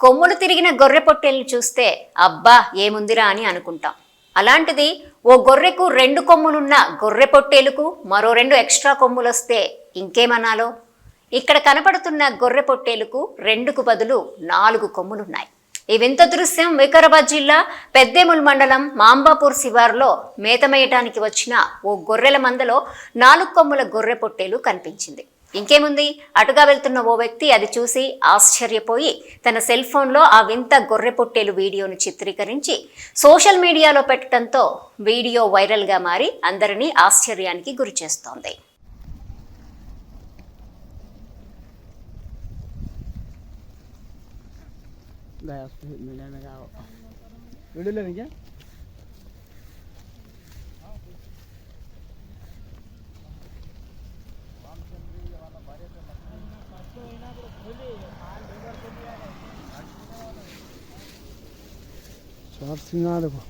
కొమ్ములు తిరిగిన గొర్రె పొట్టేల్ని చూస్తే అబ్బా ఏముందిరా అని అనుకుంటాం. అలాంటిది ఓ గొర్రెకు 2 కొమ్ములున్న గొర్రె పొట్టేలుకు మరో 2 ఎక్స్ట్రా కొమ్ములొస్తే ఇంకేమనాలో. ఇక్కడ కనపడుతున్న గొర్రె పొట్టేలుకు 2కు బదులు 4 కొమ్ములున్నాయి. ఈ వింత దృశ్యం వికారాబాద్ జిల్లా పెద్దేముల్ మండలం మాంబాపూర్ శివారులో మేతమేయటానికి వచ్చిన ఓ గొర్రెల మందలో 4 కొమ్ముల గొర్రె పొట్టేలు కనిపించింది. ఇంకేముంది, అటుగా వెళ్తున్న ఓ వ్యక్తి అది చూసి ఆశ్చర్యపోయి తన సెల్ ఫోన్లో ఆ వింత గొర్రె పొట్టేలు వీడియోను చిత్రీకరించి సోషల్ మీడియాలో పెట్టడంతో వీడియో వైరల్గా మారి అందరినీ ఆశ్చర్యానికి గురి చేస్తోంది. देखो